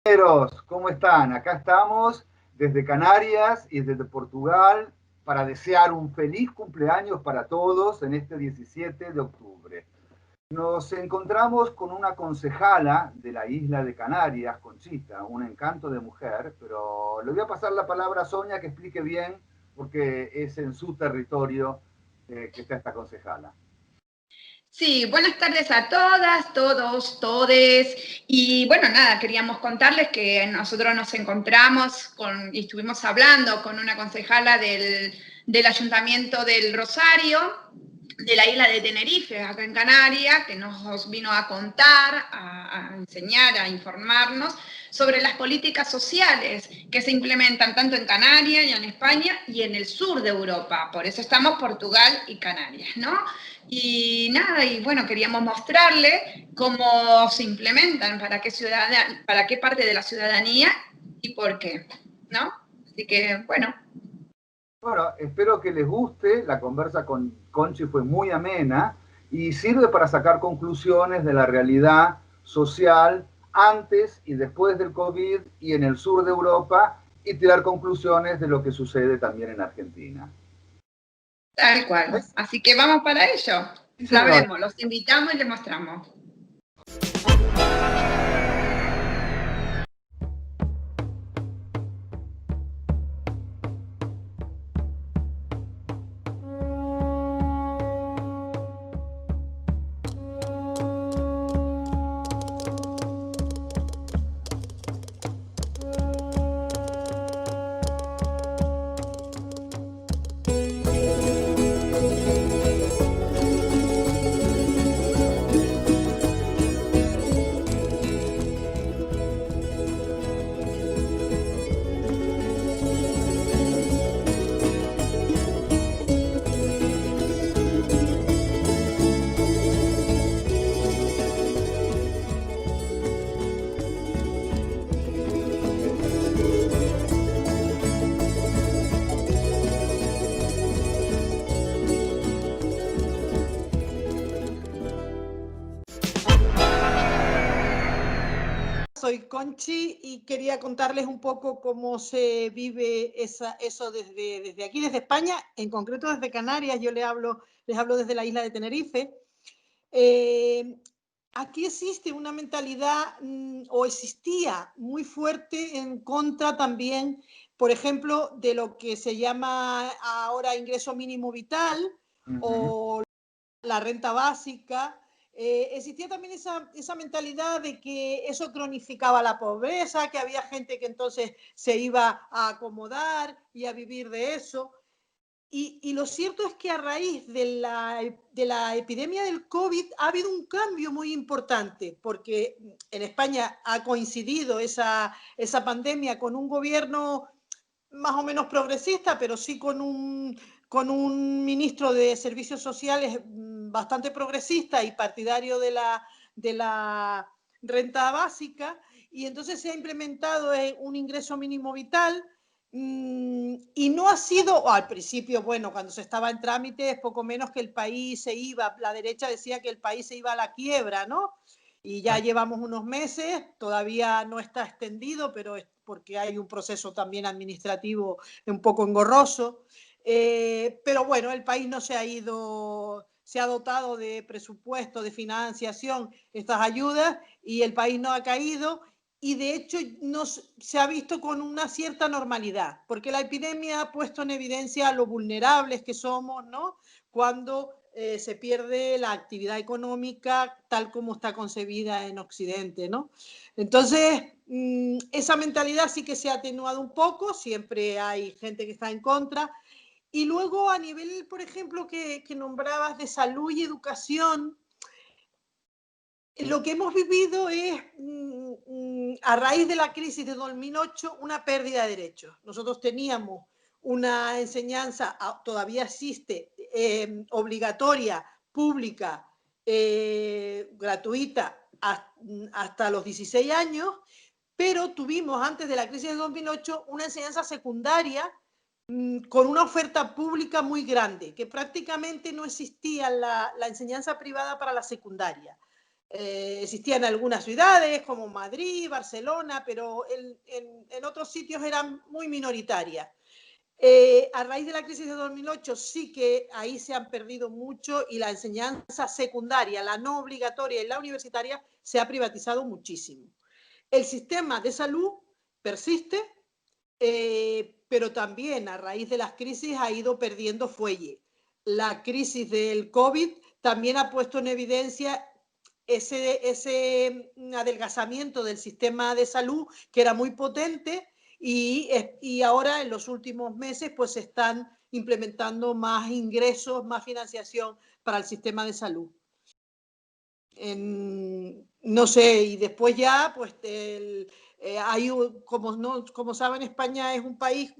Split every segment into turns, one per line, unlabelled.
Compañeros, ¿cómo están? Acá estamos desde Canarias y desde Portugal para desear un feliz cumpleaños para todos en este 17 de octubre. Nos encontramos con una concejala de la isla de Canarias, Conchita, un encanto de mujer, pero le voy a pasar la palabra a Sonia que explique bien porque es en su territorio que está esta concejala.
Sí, buenas tardes a todas, todos, todes. Y bueno, nada, queríamos contarles que nosotros nos encontramos y estuvimos hablando con una concejala del Ayuntamiento del Rosario, de la isla de Tenerife, acá en Canarias, que nos vino a contar, a enseñar, a informarnos sobre las políticas sociales que se implementan tanto en Canarias y en España y en el sur de Europa. Por eso estamos Portugal y Canarias, ¿no? Y nada, y bueno, queríamos mostrarle cómo se implementan, para qué parte de la ciudadanía y por qué, ¿no? Así que, bueno.
Bueno, espero que les guste. La conversa con Conchi fue muy amena y sirve para sacar conclusiones de la realidad social antes y después del COVID y en el sur de Europa y tirar conclusiones de lo que sucede también en Argentina.
Tal cual. Así que vamos para ello.
Sí,
Ya
señor.
vemos, los invitamos y les mostramos.
Soy Conchi y quería contarles un poco cómo se vive eso desde aquí, desde España, en concreto desde Canarias. Yo les hablo desde la isla de Tenerife. Aquí existe una mentalidad, o existía muy fuerte en contra también, por ejemplo, de lo que se llama ahora ingreso mínimo vital o la renta básica. Existía también esa mentalidad de que eso cronificaba la pobreza, que había gente que entonces se iba a acomodar y a vivir de eso. Y lo cierto es que a raíz de la epidemia del COVID ha habido un cambio muy importante, porque en España ha coincidido esa pandemia con un gobierno más o menos progresista, pero sí con un ministro de Servicios Sociales bastante progresista y partidario de la renta básica, y entonces se ha implementado un ingreso mínimo vital. Y no ha sido, al principio, bueno, cuando se estaba en trámite, es poco menos que el país se iba, la derecha decía que el país se iba a la quiebra, ¿no? Y ya llevamos unos meses, todavía no está extendido, pero es porque hay un proceso también administrativo un poco engorroso. Pero bueno, el país no se ha ido, se ha dotado de presupuesto, de financiación, estas ayudas, y el país no ha caído. Y de hecho se ha visto con una cierta normalidad, porque la epidemia ha puesto en evidencia lo vulnerables que somos, ¿no? Cuando se pierde la actividad económica tal como está concebida en Occidente, ¿no? Entonces, esa mentalidad sí que se ha atenuado un poco, siempre hay gente que está en contra. Y luego a nivel, por ejemplo, que nombrabas de salud y educación, lo que hemos vivido es, a raíz de la crisis de 2008, una pérdida de derechos. Nosotros teníamos una enseñanza, todavía existe, obligatoria, pública, gratuita, hasta los 16 años, pero tuvimos antes de la crisis de 2008 una enseñanza secundaria con una oferta pública muy grande, que prácticamente no existía la enseñanza privada para la secundaria. Existían algunas ciudades como Madrid, Barcelona, pero en otros sitios eran muy minoritarias. A raíz de la crisis de 2008 sí que ahí se han perdido mucho y la enseñanza secundaria, la no obligatoria y la universitaria se ha privatizado muchísimo. El sistema de salud persiste, pero también a raíz de las crisis ha ido perdiendo fuelle. La crisis del COVID también ha puesto en evidencia ese adelgazamiento del sistema de salud que era muy potente y ahora en los últimos meses pues se están implementando más ingresos, más financiación para el sistema de salud. No sé, y después ya pues hay, como saben, España es un país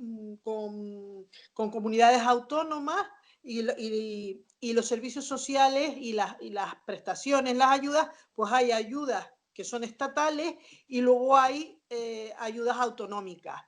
con comunidades autónomas y los servicios sociales y las prestaciones, las ayudas, pues hay ayudas que son estatales y luego hay ayudas autonómicas.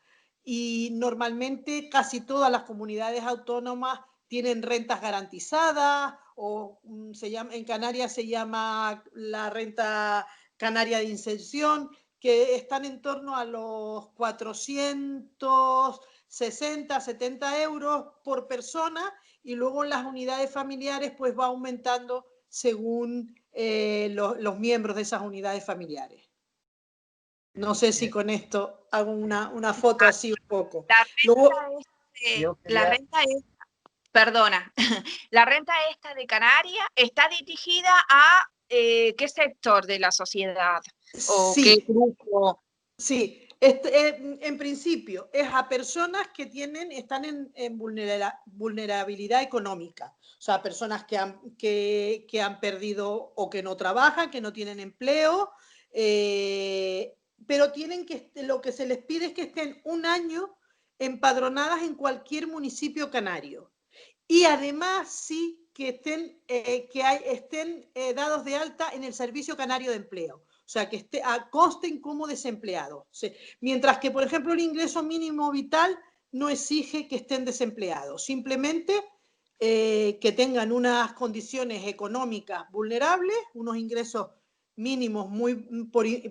Y normalmente casi todas las comunidades autónomas tienen rentas garantizadas o en Canarias se llama la renta canaria de inserción, que están en torno a los 460, 70 euros por persona y luego en las unidades familiares pues va aumentando según los miembros de esas unidades familiares. No sé si con esto hago una foto así un poco.
La renta esta, perdona, la renta esta de Canarias está dirigida a ¿qué sector de la sociedad? ¿O
sí,
qué grupo?
Sí, en principio es a personas que están en vulnerabilidad económica, o sea, personas que han perdido o que no trabajan, que no tienen empleo, pero lo que se les pide es que estén un año empadronadas en cualquier municipio canario. Y además sí que estén dados de alta en el Servicio Canario de Empleo. O sea, que consten como desempleados. Sí. Mientras que, por ejemplo, el ingreso mínimo vital no exige que estén desempleados. Simplemente que tengan unas condiciones económicas vulnerables, unos ingresos mínimos muy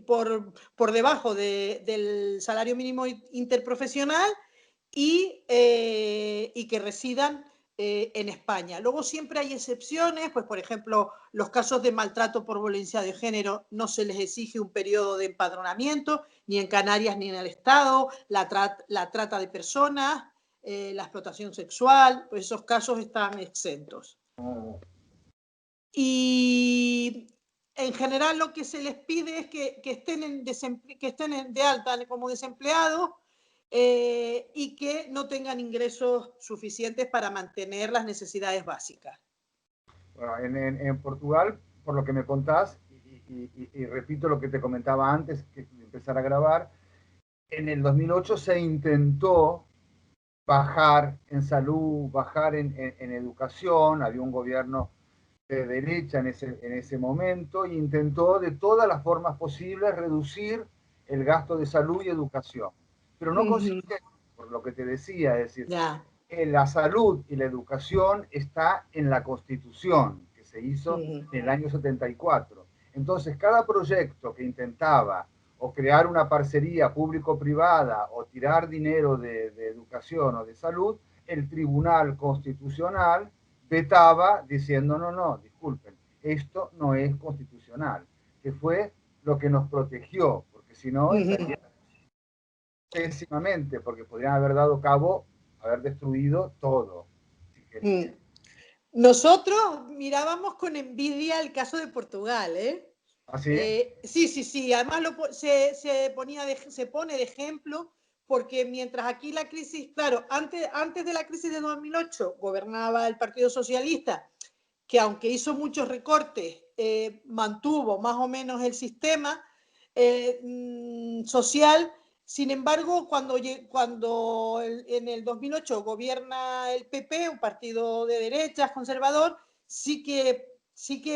por debajo del salario mínimo interprofesional y que residan en España. Luego siempre hay excepciones, pues por ejemplo, los casos de maltrato por violencia de género no se les exige un periodo de empadronamiento, ni en Canarias ni en el Estado, la trata de personas, la explotación sexual, pues esos casos están exentos. Y en general lo que se les pide es que estén de alta como desempleados, y que no tengan ingresos suficientes para mantener las necesidades básicas.
Bueno, en Portugal, por lo que me contás, y repito lo que te comentaba antes de empezar a grabar, en el 2008 se intentó bajar en salud, bajar en educación, había un gobierno de derecha en ese momento, e intentó de todas las formas posibles reducir el gasto de salud y educación. Pero no consiguió, por lo que te decía, es decir, la salud y la educación está en la Constitución, que se hizo en el año 74. Entonces, cada proyecto que intentaba o crear una parcería público-privada o tirar dinero de educación o de salud, el Tribunal Constitucional vetaba diciendo, no, disculpen, esto no es constitucional, que fue lo que nos protegió, porque si no, estaría pésimamente, porque podrían haber dado cabo, haber destruido todo. Si
Nosotros mirábamos con envidia el caso de Portugal, ¿eh?
¿Ah, sí?
Sí. Además se pone de ejemplo porque mientras aquí la crisis, claro, antes de la crisis de 2008 gobernaba el Partido Socialista, que aunque hizo muchos recortes, mantuvo más o menos el sistema social. Sin embargo, cuando en el 2008 gobierna el PP, un partido de derechas, conservador, sí que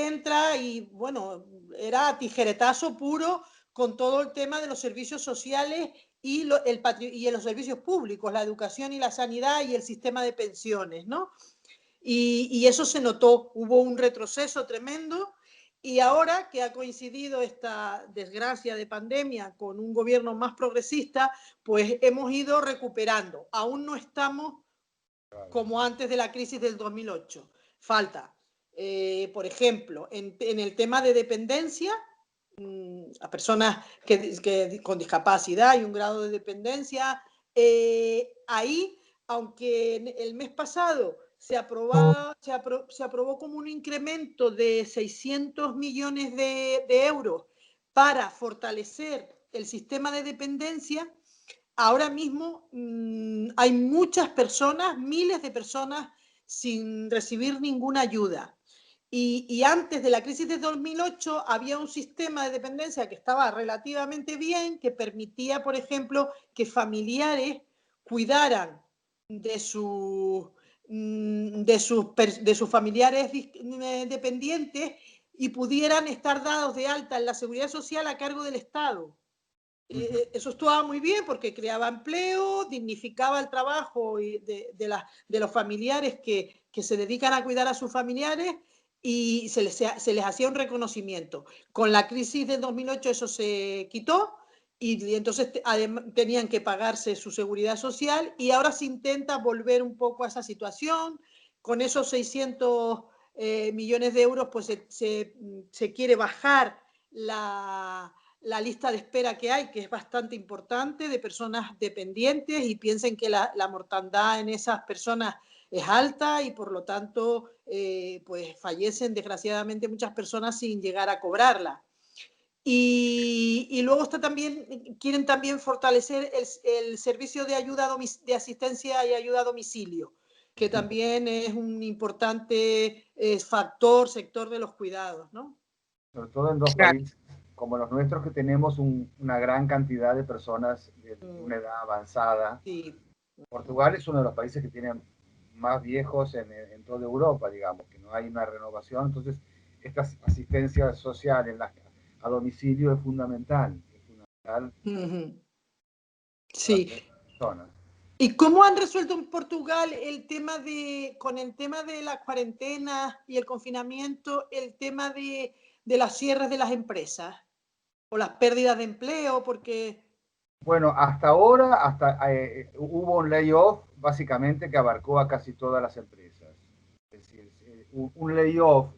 entra y, bueno, era tijeretazo puro con todo el tema de los servicios sociales y los servicios públicos, la educación y la sanidad y el sistema de pensiones, ¿no? Y eso se notó, hubo un retroceso tremendo Y ahora que ha coincidido esta desgracia de pandemia con un gobierno más progresista, pues hemos ido recuperando. Aún no estamos como antes de la crisis del 2008. Falta, por ejemplo, en el tema de dependencia, a personas con discapacidad y un grado de dependencia, ahí, aunque el mes pasado se aprobó como un incremento de 600 millones de euros para fortalecer el sistema de dependencia, ahora mismo hay muchas personas, miles de personas sin recibir ninguna ayuda. Y antes de la crisis de 2008 había un sistema de dependencia que estaba relativamente bien, que permitía, por ejemplo, que familiares cuidaran de sus familiares dependientes y pudieran estar dados de alta en la seguridad social a cargo del Estado. Eso estaba muy bien porque creaba empleo, dignificaba el trabajo de los familiares que se dedican a cuidar a sus familiares y se les hacía un reconocimiento. Con la crisis del 2008 eso se quitó y entonces tenían que pagarse su seguridad social y ahora se intenta volver un poco a esa situación. Con esos 600 millones de euros pues se quiere bajar la lista de espera que hay, que es bastante importante, de personas dependientes, y piensen que la mortandad en esas personas es alta y por lo tanto pues fallecen desgraciadamente muchas personas sin llegar a cobrarla. Y luego quieren también fortalecer el servicio de ayuda de asistencia y ayuda a domicilio, que también es un importante sector de los cuidados, ¿no?
Sobre todo en dos países como los nuestros, que tenemos una gran cantidad de personas de una edad avanzada.
Sí.
Portugal es uno de los países que tiene más viejos en toda Europa, digamos, que no hay una renovación. Entonces, esta asistencia social a domicilio es fundamental.
Sí. ¿Y cómo han resuelto en Portugal con el tema de la cuarentena y el confinamiento, el tema de las cierres de las empresas o las pérdidas de empleo? Porque...
Bueno, hasta ahora hubo un layoff básicamente que abarcó a casi todas las empresas. Es decir, un layoff,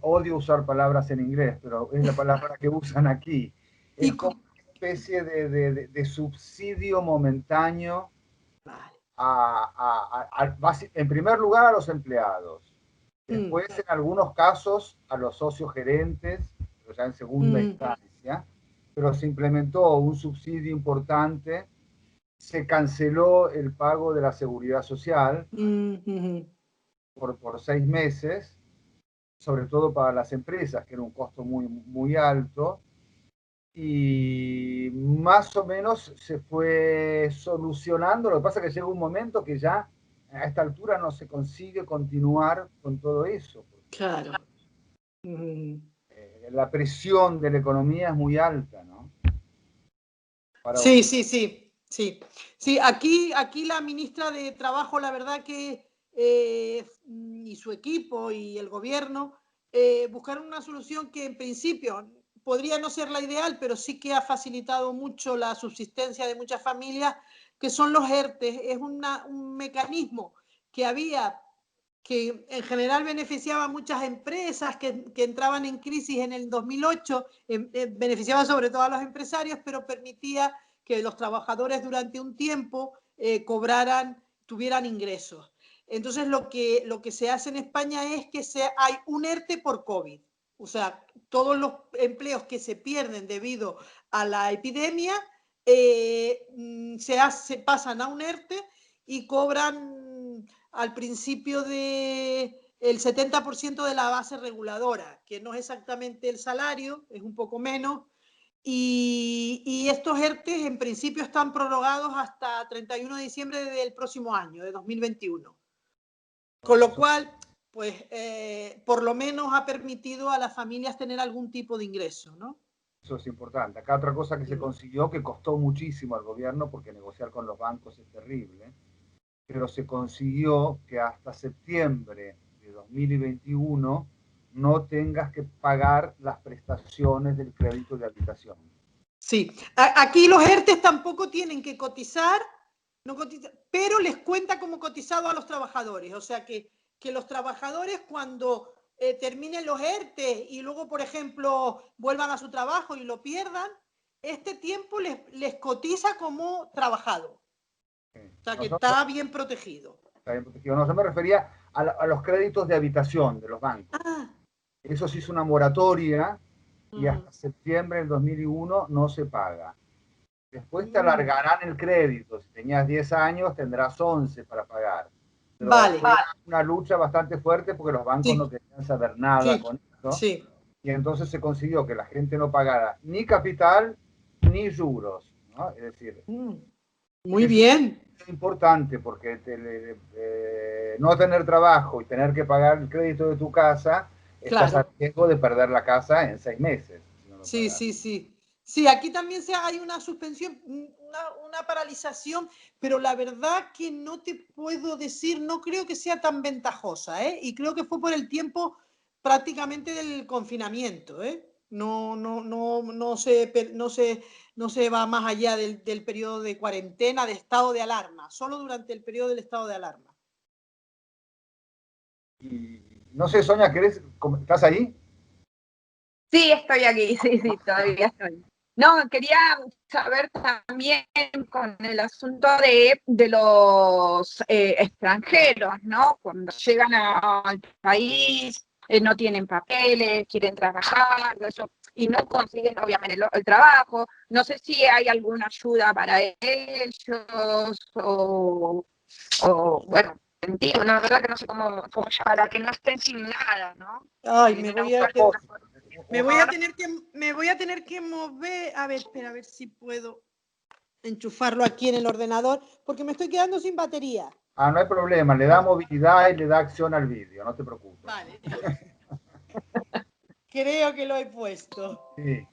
odio usar palabras en inglés, pero es la palabra que usan aquí. Es como una especie de subsidio momentáneo en primer lugar a los empleados, después en algunos casos a los socios gerentes, pero ya en segunda instancia, pero se implementó un subsidio importante, se canceló el pago de la seguridad social por 6 meses, sobre todo para las empresas, que era un costo muy, muy alto, y más o menos se fue solucionando. Lo que pasa es que llega un momento que ya a esta altura no se consigue continuar con todo eso.
Claro.
La presión de la economía es muy alta, ¿no?
Sí, aquí la ministra de Trabajo, la verdad que y su equipo y el gobierno buscaron una solución que en principio podría no ser la ideal, pero sí que ha facilitado mucho la subsistencia de muchas familias, que son los ERTE. Es un mecanismo que en general beneficiaba a muchas empresas que entraban en crisis en el 2008, beneficiaba sobre todo a los empresarios, pero permitía que los trabajadores durante un tiempo tuvieran ingresos. Entonces lo que se hace en España es que hay un ERTE por COVID. O sea, todos los empleos que se pierden debido a la epidemia se pasan a un ERTE y cobran al principio el 70% de la base reguladora, que no es exactamente el salario, es un poco menos, y estos ERTE en principio están prorrogados hasta 31 de diciembre del próximo año, de 2021. Con lo cual, pues, por lo menos ha permitido a las familias tener algún tipo de ingreso, ¿no?
Eso es importante. Acá otra cosa que se consiguió, que costó muchísimo al gobierno, porque negociar con los bancos es terrible, pero se consiguió que hasta septiembre de 2021 no tengas que pagar las prestaciones del crédito de habitación.
Sí, aquí los ERTES tampoco tienen que cotizar, no cotizan, pero les cuenta como cotizado a los trabajadores. O sea que los trabajadores cuando terminen los ERTES y luego, por ejemplo, vuelvan a su trabajo y lo pierdan, este tiempo les cotiza como trabajado. O sea que está bien protegido.
Está bien protegido. No, yo me refería a los créditos de habitación de los bancos.
Ah.
Eso se hizo una moratoria y hasta septiembre del 2001 no se paga. Después te alargarán el crédito. Si tenías 10 años, tendrás 11 para pagar. Pero
Vale.
fue una lucha bastante fuerte porque los bancos no querían saber nada con esto.
Sí.
Y entonces se consiguió que la gente no pagara ni capital ni juros, ¿no? Es decir,
muy bien.
Es importante porque no tener trabajo y tener que pagar el crédito de tu casa, estás a riesgo de perder la casa en 6 meses. Si no lo
sí,
pagas.
sí, sí. Sí, aquí también hay una suspensión, una paralización, pero la verdad que no te puedo decir, no creo que sea tan ventajosa, ¿eh? Y creo que fue por el tiempo prácticamente del confinamiento, ¿eh? No se va más allá del periodo de cuarentena, de estado de alarma, solo durante el periodo del estado de alarma.
Y no sé, Sonia, ¿estás ahí?
Sí, estoy aquí, sí, todavía estoy. No, quería saber también con el asunto de los extranjeros, ¿no? Cuando llegan al país, no tienen papeles, quieren trabajar, eso, y no consiguen obviamente el trabajo. No sé si hay alguna ayuda para ellos o bueno, entiendo, la verdad que no sé cómo para que no estén sin nada, ¿no?
Ay, me voy a tener que mover, a ver, espera, a ver si puedo enchufarlo aquí en el ordenador, porque me estoy quedando sin batería.
Ah, no hay problema, le da movilidad y le da acción al vídeo, no te preocupes.
Vale. Creo que lo he puesto.
Sí.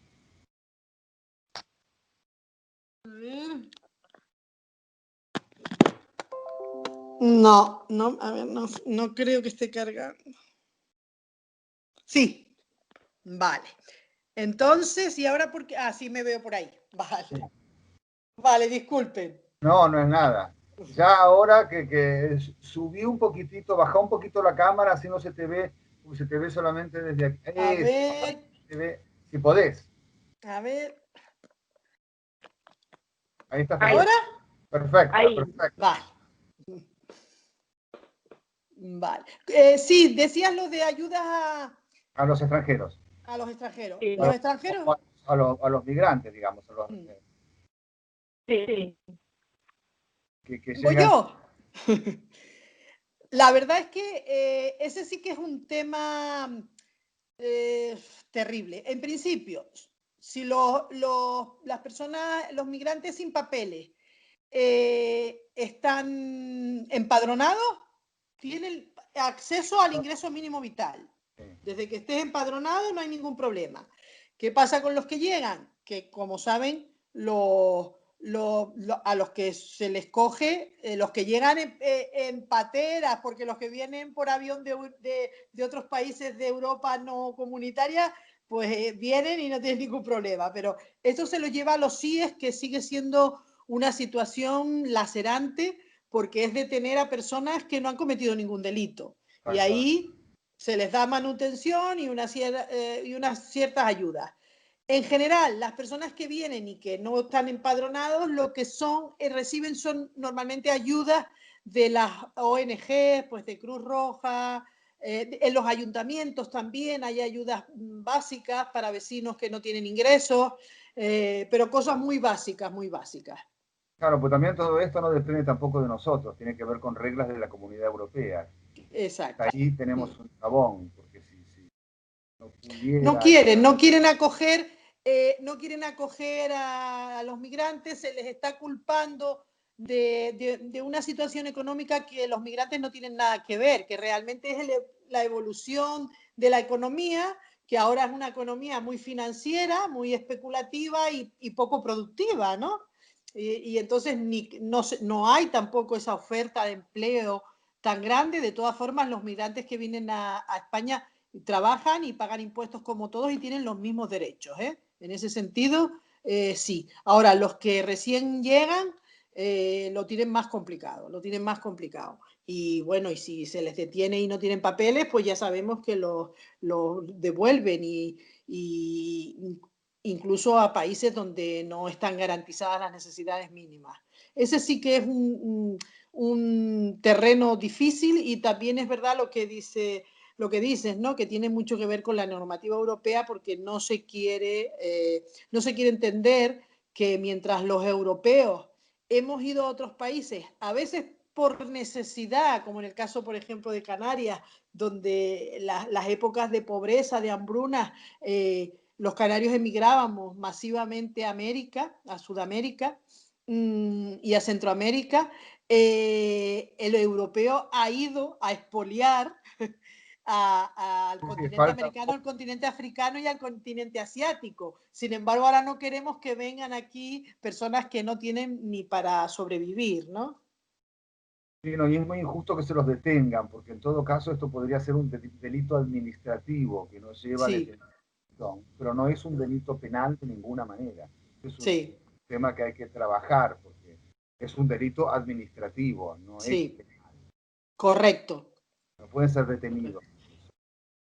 A ver. No, a ver, no creo que esté cargando. Sí, vale. Entonces, ¿y ahora por qué? Ah, sí me veo por ahí. Vale. Sí. Vale, disculpen.
No, no es nada. Ya ahora que subí un poquitito, bajá un poquito la cámara, así no se te ve, porque se te ve solamente desde aquí.
A ver.
Si podés.
A ver.
Ahí está.
¿Ahora?
Perfecto,
ahí.
perfecto.
Vale. Vale. Sí, decías lo de ayudas
a los extranjeros.
A los extranjeros.
Sí.
¿Los extranjeros?
A los migrantes, digamos.
Sí.
¿Voy yo? La verdad es que ese sí que es un tema terrible. En principio, si las personas, los migrantes sin papeles están empadronados, tienen acceso al ingreso mínimo vital. Desde que estés empadronado no hay ningún problema. ¿Qué pasa con los que llegan? Que, como saben, a los que se les coge, los que llegan en pateras, porque los que vienen por avión de otros países de Europa no comunitaria, pues vienen y no tienen ningún problema. Pero esto se lo lleva a los CIES, que sigue siendo una situación lacerante, porque es detener a personas que no han cometido ningún delito. Y ahí se les da manutención y unas ciertas ayudas. En general, las personas que vienen y que no están empadronados, lo que reciben son normalmente ayudas de las ONG, pues de Cruz Roja. En los ayuntamientos también hay ayudas básicas para vecinos que no tienen ingresos, pero cosas muy básicas, muy básicas.
Claro, pues también todo esto no depende tampoco de nosotros, tiene que ver con reglas de la Comunidad Europea.
Exacto.
Ahí tenemos un tabón, porque si no pudiera...
No quieren acoger a los migrantes, se les está culpando de una situación económica que los migrantes no tienen nada que ver, que realmente es la evolución de la economía, que ahora es una economía muy financiera, muy especulativa y poco productiva, ¿no? Y entonces no hay tampoco esa oferta de empleo tan grande. De todas formas, los migrantes que vienen a España trabajan y pagan impuestos como todos y tienen los mismos derechos, ¿eh? En ese sentido, sí. Ahora, los que recién llegan lo tienen más complicado, Y bueno, y si se les detiene y no tienen papeles, pues ya sabemos que los devuelven y incluso a países donde no están garantizadas las necesidades mínimas. Ese sí que es un terreno difícil, y también es verdad lo que dices, ¿no? Que tiene mucho que ver con la normativa europea, porque no se quiere entender que mientras los europeos hemos ido a otros países, a veces por necesidad, como en el caso, por ejemplo, de Canarias, donde las épocas de pobreza, de hambruna, los canarios emigrábamos masivamente a América, a Sudamérica y a Centroamérica. El europeo ha ido a expoliar al continente americano, al continente africano y al continente asiático. Sin embargo, ahora no queremos que vengan aquí personas que no tienen ni para sobrevivir, ¿no?
Sí, no, y es muy injusto que se los detengan, porque en todo caso esto podría ser un delito administrativo que nos lleva a detención, pero no es un delito penal de ninguna manera. Es un tema que hay que trabajar, porque es un delito administrativo, no es penal.
Correcto.
No pueden ser detenidos.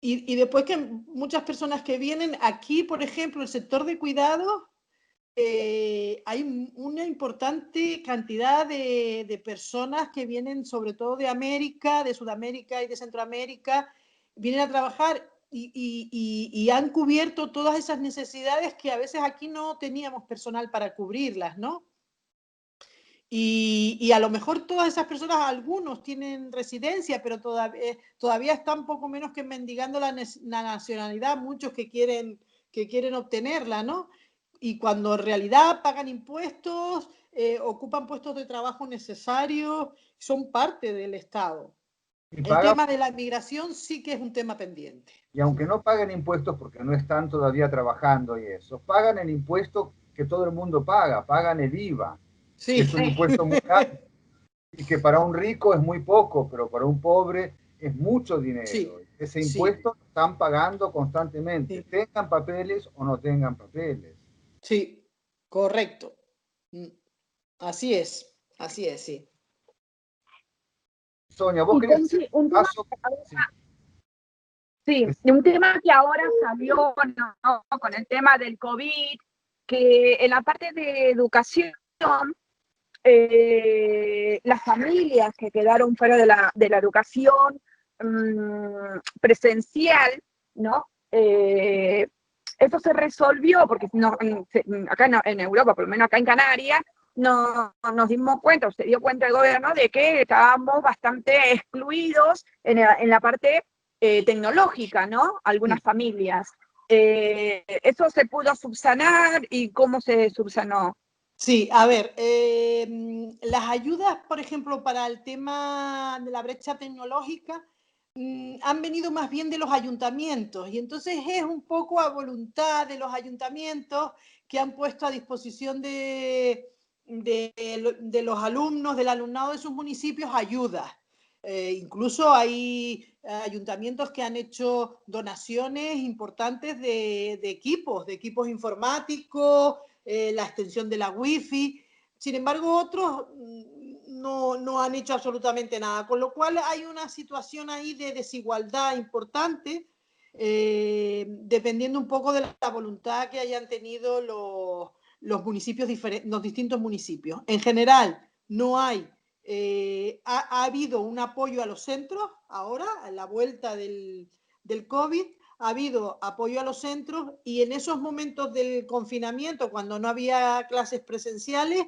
Y después que muchas personas que vienen aquí, por ejemplo, el sector de cuidados, hay una importante cantidad de personas que vienen sobre todo de América, de Sudamérica y de Centroamérica, vienen a trabajar y han cubierto todas esas necesidades que a veces aquí no teníamos personal para cubrirlas, ¿no? Y a lo mejor todas esas personas, algunos tienen residencia, pero todavía están poco menos que mendigando la nacionalidad, muchos que quieren obtenerla, ¿no? Y cuando en realidad pagan impuestos, ocupan puestos de trabajo necesarios, son parte del Estado. El tema de la inmigración sí que es un tema pendiente.
Y aunque no paguen impuestos porque no están todavía trabajando y eso, pagan el impuesto que todo el mundo paga, pagan el IVA.
Sí.
Que es un impuesto muy alto y que para un rico es muy poco, pero para un pobre es mucho dinero. Sí. Ese impuesto lo están pagando constantemente, tengan papeles o no tengan papeles.
Sí, correcto. Así es, sí.
Sonia, vos querías hacer un paso.
Sí, un tema que ahora salió, ¿no?, con el tema del COVID, que en la parte de educación, las familias que quedaron fuera de la educación presencial, ¿no? Eso se resolvió porque acá en Europa, por lo menos acá en Canarias, nos dimos cuenta, o se dio cuenta el gobierno de que estábamos bastante excluidos en la parte tecnológica, ¿no? Algunas familias. ¿Eso se pudo subsanar y cómo se subsanó?
Sí, a ver, las ayudas, por ejemplo, para el tema de la brecha tecnológica, han venido más bien de los ayuntamientos, y entonces es un poco a voluntad de los ayuntamientos que han puesto a disposición de los alumnos, del alumnado de sus municipios, ayudas. Incluso hay ayuntamientos que han hecho donaciones importantes de equipos informáticos, la extensión de la wifi. Sin embargo, otros no han hecho absolutamente nada, con lo cual hay una situación ahí de desigualdad importante, dependiendo un poco de la voluntad que hayan tenido los municipios, los distintos municipios. En general, no hay, ha habido un apoyo a los centros ahora, a la vuelta del COVID. Ha habido apoyo a los centros, y en esos momentos del confinamiento, cuando no había clases presenciales,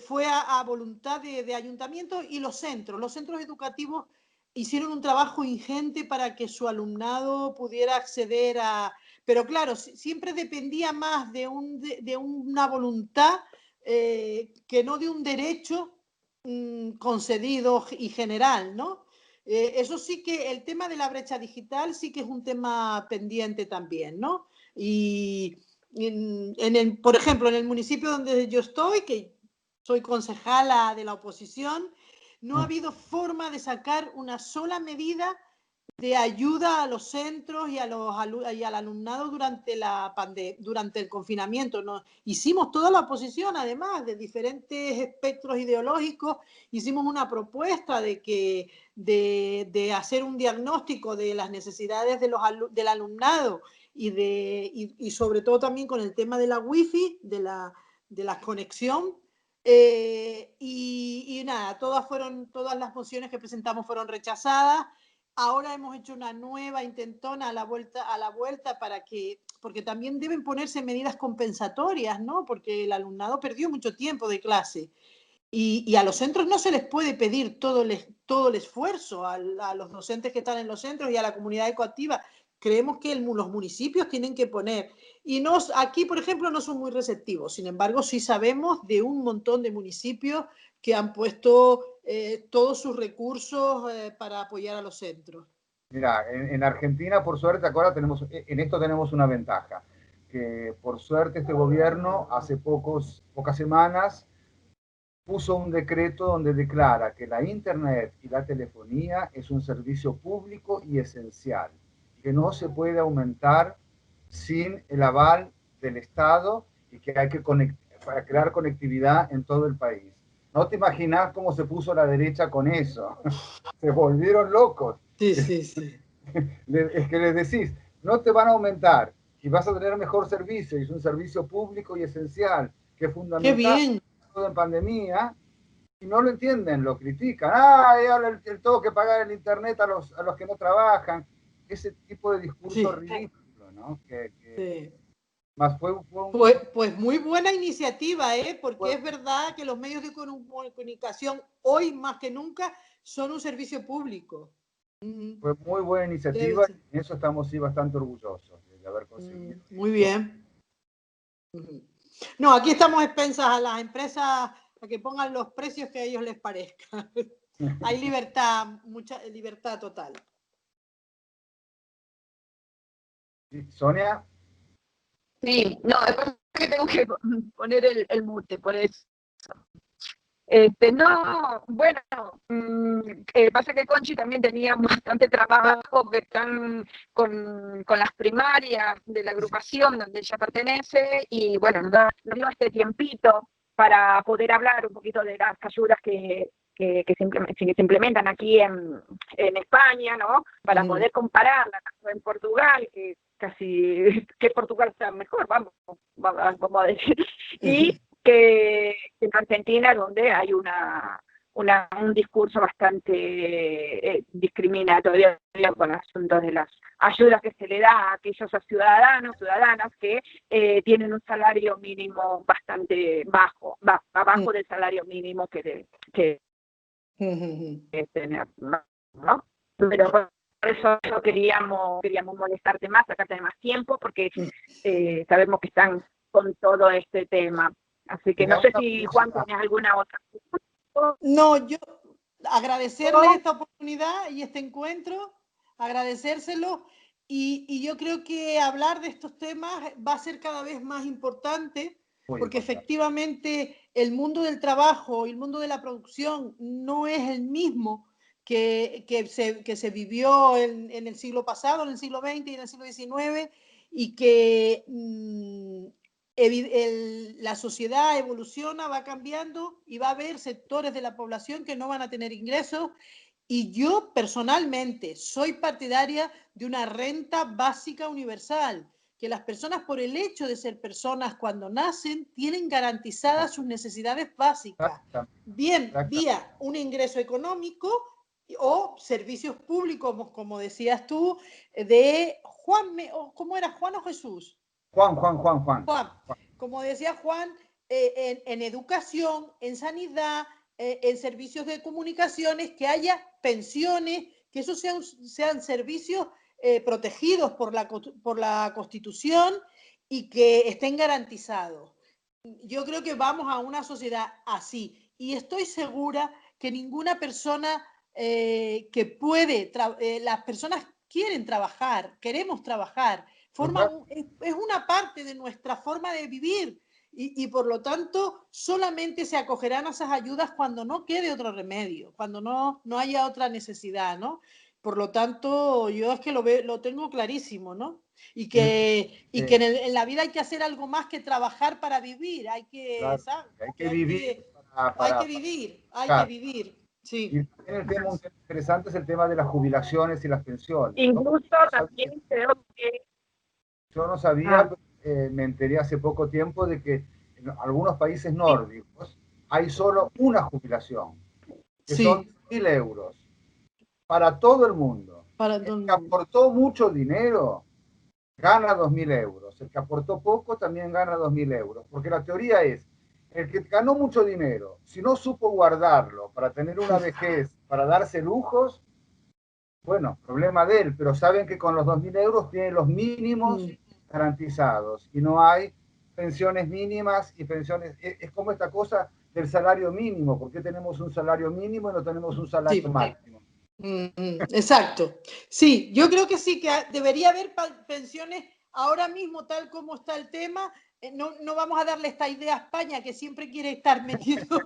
fue a voluntad de ayuntamientos, y los centros educativos hicieron un trabajo ingente para que su alumnado pudiera acceder a... Pero claro, siempre dependía más de una voluntad que no de un derecho concedido y general, ¿no? Eso sí que el tema de la brecha digital sí que es un tema pendiente también, ¿no? Y por ejemplo, en el municipio donde yo estoy, que soy concejala de la oposición, no ha habido forma de sacar una sola medida de ayuda a los centros y, y al alumnado durante el confinamiento. ¿No? Hicimos toda la oposición, además, de diferentes espectros ideológicos, hicimos una propuesta de hacer un diagnóstico de las necesidades del alumnado y sobre todo también con el tema de la wifi, de la conexión. Y nada, todas las mociones que presentamos fueron rechazadas. Ahora hemos hecho una nueva intentona a la vuelta porque también deben ponerse medidas compensatorias, ¿no? Porque el alumnado perdió mucho tiempo de clase. Y a los centros no se les puede pedir todo el esfuerzo a los docentes que están en los centros y a la comunidad educativa. Creemos que los municipios tienen que poner. Y aquí, por ejemplo, no son muy receptivos. Sin embargo, sí sabemos de un montón de municipios que han puesto todos sus recursos para apoyar a los centros.
Mira, en Argentina, por suerte, ahora en esto tenemos una ventaja, que por suerte este gobierno hace pocas semanas puso un decreto donde declara que la Internet y la telefonía es un servicio público y esencial, que no se puede aumentar sin el aval del Estado y que hay que para crear conectividad en todo el país. No te imaginas cómo se puso la derecha con eso. Se volvieron locos.
Sí, sí, sí.
Es que les decís, no te van a aumentar y vas a tener mejor servicio, y es un servicio público y esencial, que es fundamental.
¡Qué bien!
En pandemia, y no lo entienden, lo critican. El tengo que pagar el internet a los que no trabajan. Ese tipo de discurso ridículo, ¿no?
Sí.
Más
pues muy buena iniciativa, porque es verdad que los medios de comunicación hoy más que nunca son un servicio público.
Fue muy buena iniciativa y en eso estamos bastante orgullosos de haber conseguido.
Muy bien. No, aquí estamos expensas a las empresas a que pongan los precios que a ellos les parezcan. Hay libertad, mucha libertad total.
Sonia.
Sí, no, es que tengo que poner el mute, por eso. No, bueno, pasa que Conchi también tenía bastante trabajo, que están con las primarias de la agrupación donde ella pertenece, y bueno, nos dio este tiempito para poder hablar un poquito de las ayudas que se implementan aquí en España, ¿no? Para poder compararla en Portugal, que casi que Portugal está mejor, vamos a decir, y que en Argentina, donde hay un discurso bastante discriminatorio con asuntos de las ayudas que se le da a aquellos ciudadanas que tienen un salario mínimo bastante bajo, abajo del salario mínimo que tener, ¿no? Pero por eso queríamos molestarte más, sacarte más tiempo, porque sabemos que están con todo este tema. Así que no sé si Juan tiene alguna otra.
No, yo agradecerle esta oportunidad y este encuentro, agradecérselo, y yo creo que hablar de estos temas va a ser cada vez más importante, porque efectivamente el mundo del trabajo y el mundo de la producción no es el mismo que se vivió en el siglo pasado, en el siglo XX y en el siglo XIX, y que la sociedad evoluciona, va cambiando y va a haber sectores de la población que no van a tener ingresos, y yo personalmente soy partidaria de una renta básica universal, que las personas, por el hecho de ser personas cuando nacen, tienen garantizadas sus necesidades básicas, bien vía un ingreso económico o servicios públicos, como decías tú, de Juan, ¿cómo era? ¿Juan o Jesús?
Juan.
Como decía Juan, en educación, en sanidad, en servicios de comunicaciones, que haya pensiones, que esos sean servicios protegidos por la Constitución y que estén garantizados. Yo creo que vamos a una sociedad así, y estoy segura que ninguna persona que puede, las personas quieren trabajar, queremos trabajar, es una parte de nuestra forma de vivir, y por lo tanto solamente se acogerán a esas ayudas cuando no quede otro remedio, cuando no haya otra necesidad, ¿no? Por lo tanto, yo es que lo tengo clarísimo, ¿no? Y que en la vida hay que hacer algo más que trabajar para vivir, hay que,
Claro,
¿sabes?
hay que vivir
Hay que
claro.
vivir, sí.
Y también un tema interesante es el tema de las jubilaciones y las pensiones, ¿no?
Incluso también creo que...
Yo no sabía, me enteré hace poco tiempo de que en algunos países nórdicos hay solo una jubilación, que son
Sí,
1.000 euros para todo el mundo.
para
El
todo el
que
mundo.
aportó mucho dinero gana 2.000 euros. El que aportó poco también gana 2.000 euros. Porque la teoría es, el que ganó mucho dinero, si no supo guardarlo para tener una vejez, para darse lujos, bueno, problema de él, pero saben que con los 2.000 euros tiene los mínimos garantizados y no hay pensiones mínimas y pensiones, es como esta cosa del salario mínimo, ¿por qué tenemos un salario mínimo y no tenemos un salario
Sí.
máximo?
Exacto. Sí, yo creo que sí, que debería haber pensiones ahora mismo, tal como está el tema. No vamos a darle esta idea a España, que siempre quiere estar metiendo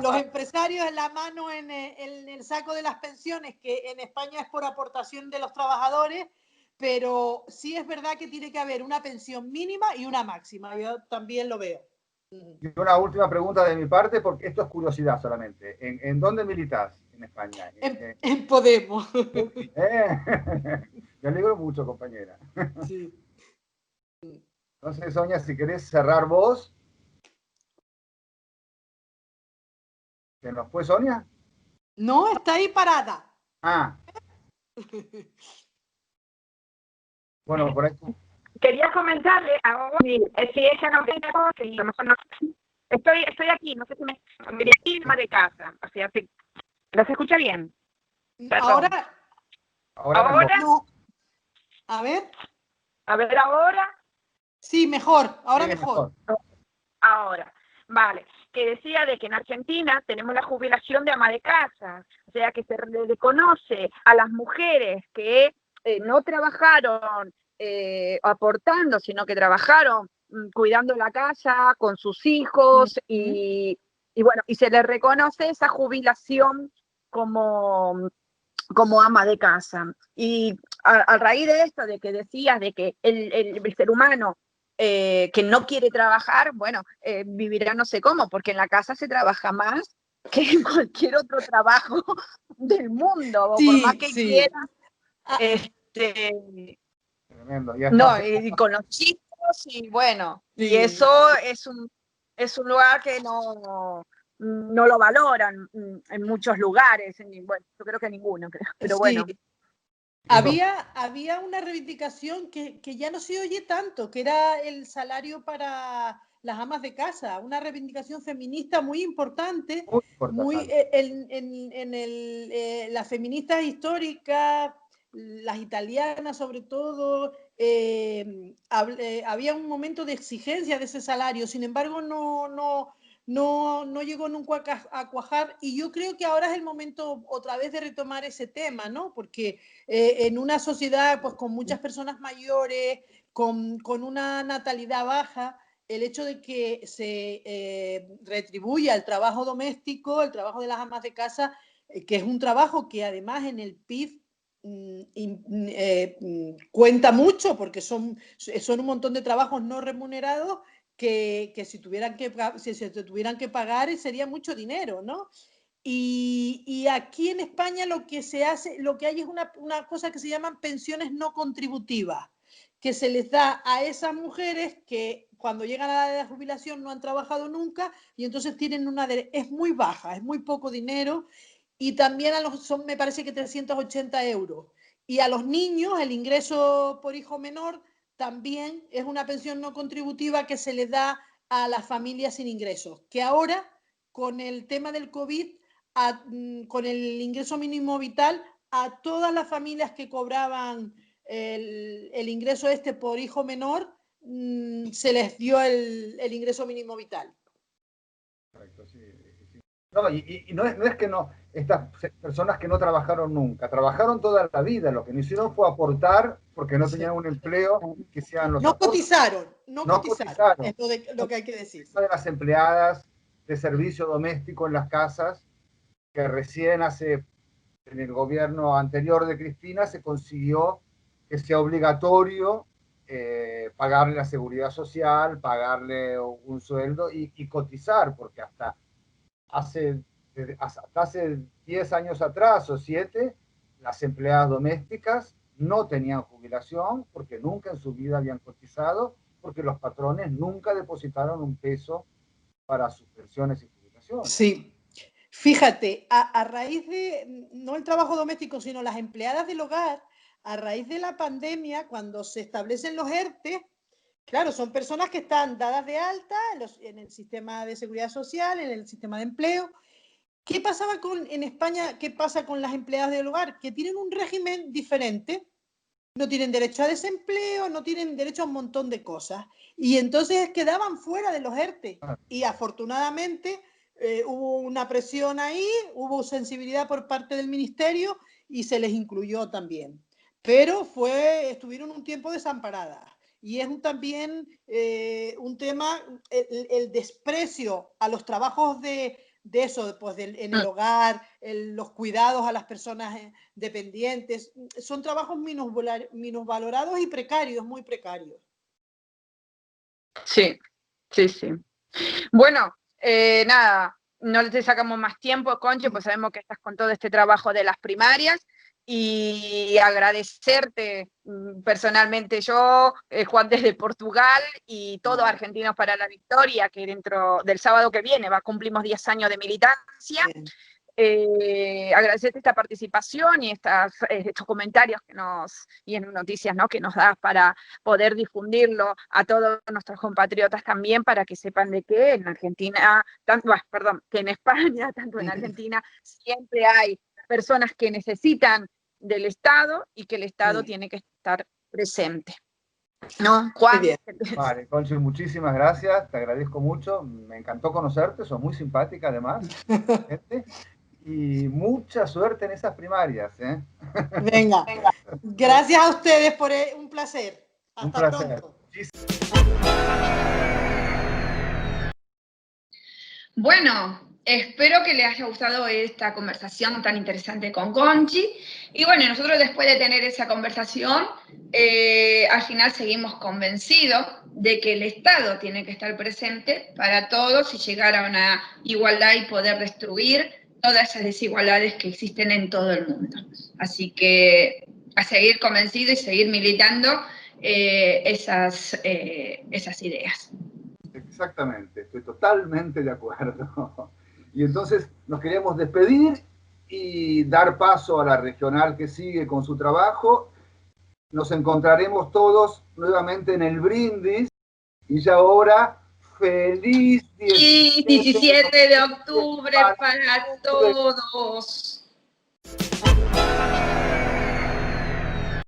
los empresarios en la mano en el saco de las pensiones, que en España es por aportación de los trabajadores, pero sí es verdad que tiene que haber una pensión mínima y una máxima. Yo también lo veo.
Y una última pregunta de mi parte, porque esto es curiosidad solamente. ¿En dónde militas en España?
En Podemos.
Me alegro mucho, compañera.
Sí.
Entonces, Sonia, si querés cerrar vos. ¿Se nos fue Sonia?
No, está ahí parada.
Ah, bueno, por ahí.
Quería comentarle a Oli, si ella no tiene cosa, y a lo mejor no... Estoy aquí, no sé si me dirigí más de casa, o sea, ¿no se escucha bien? Perdón.
Ahora
no. A ver.
Ahora.
Sí, mejor, ahora
sí,
mejor.
Ahora, vale, que decía de que en Argentina tenemos la jubilación de ama de casa, o sea que se le reconoce a las mujeres que no trabajaron aportando, sino que trabajaron cuidando la casa con sus hijos y bueno, y se les reconoce esa jubilación como ama de casa. Y a raíz de esto, de que decías de que el ser humano que no quiere trabajar, bueno, vivirá no sé cómo, porque en la casa se trabaja más que en cualquier otro trabajo del mundo, o por más que quieras.
Tremendo.
No, y con los chicos, y bueno, y eso es un lugar que no lo valoran en muchos lugares, bueno, yo creo que ninguno, pero bueno.
Había una reivindicación que ya no se oye tanto, que era el salario para las amas de casa, una reivindicación feminista muy importante, las feministas históricas, las italianas sobre todo, había un momento de exigencia de ese salario, sin embargo no llegó nunca a cuajar, y yo creo que ahora es el momento otra vez de retomar ese tema, ¿no? Porque en una sociedad pues, con muchas personas mayores, con una natalidad baja, el hecho de que se retribuya el trabajo doméstico, el trabajo de las amas de casa, que es un trabajo que además en el PIB cuenta mucho, porque son un montón de trabajos no remunerados que si se tuvieran que pagar sería mucho dinero, ¿no? Y aquí en España lo que hay es una cosa que se llaman pensiones no contributivas, que se les da a esas mujeres que cuando llegan a la edad de jubilación no han trabajado nunca y entonces tienen es muy baja, es muy poco dinero, y también son, me parece que 380 euros. Y a los niños el ingreso por hijo menor también es una pensión no contributiva que se les da a las familias sin ingresos, que ahora con el tema del COVID, con el ingreso mínimo vital, a todas las familias que cobraban el ingreso por hijo menor, se les dio el ingreso mínimo vital.
Correcto, sí. No, y no es que no, estas personas que no trabajaron nunca, trabajaron toda la vida, lo que no hicieron fue aportar porque no tenían un empleo que sean los aportes.
No cotizaron, es lo que hay que decir.
De las empleadas de servicio doméstico en las casas, que recién hace en el gobierno anterior de Cristina se consiguió que sea obligatorio pagarle la seguridad social, pagarle un sueldo y cotizar, porque hasta hace 10 años atrás o 7, las empleadas domésticas no tenían jubilación porque nunca en su vida habían cotizado, porque los patrones nunca depositaron un peso para sus pensiones y jubilaciones.
Sí. Fíjate, a raíz de, no el trabajo doméstico, sino las empleadas del hogar, a raíz de la pandemia, cuando se establecen los ERTE, claro, son personas que están dadas de alta en el sistema de seguridad social, en el sistema de empleo. ¿Qué pasaba en España? ¿Qué pasa con las empleadas del hogar? Que tienen un régimen diferente. No tienen derecho a desempleo, no tienen derecho a un montón de cosas. Y entonces quedaban fuera de los ERTE. Y afortunadamente hubo una presión ahí, hubo sensibilidad por parte del ministerio y se les incluyó también. Pero estuvieron un tiempo desamparadas. Y es también un tema, el desprecio a los trabajos de eso, pues en el hogar, los cuidados a las personas dependientes, son trabajos minusvalorados y precarios, muy precarios.
Sí, sí, sí. Bueno, nada, no te sacamos más tiempo, Conchi, pues sabemos que estás con todo este trabajo de las primarias y agradecerte personalmente yo, Juan desde Portugal y todos Argentinos para la Victoria, que dentro del sábado que viene cumplimos 10 años de militancia. Agradecerte esta participación y estos comentarios y en noticias, ¿no?, que nos das para poder difundirlo a todos nuestros compatriotas también, para que sepan de que en Argentina, que en España, tanto en Argentina, siempre hay personas que necesitan del Estado y que el Estado tiene que estar presente. ¿No, Juan?
Vale, Conchi, muchísimas gracias, te agradezco mucho, me encantó conocerte, sos muy simpática además. Y mucha suerte en esas primarias.
Venga, gracias a ustedes por un placer. Hasta
un placer.
Pronto.
Bueno, espero que les haya gustado esta conversación tan interesante con Conchi. Y bueno, nosotros después de tener esa conversación, al final seguimos convencidos de que el Estado tiene que estar presente para todos y llegar a una igualdad y poder destruir todas esas desigualdades que existen en todo el mundo. Así que a seguir convencidos y seguir militando esas ideas.
Exactamente, estoy totalmente de acuerdo. Y entonces nos queríamos despedir y dar paso a la regional que sigue con su trabajo. Nos encontraremos todos nuevamente en el brindis y ya ahora feliz
17 de octubre para todos.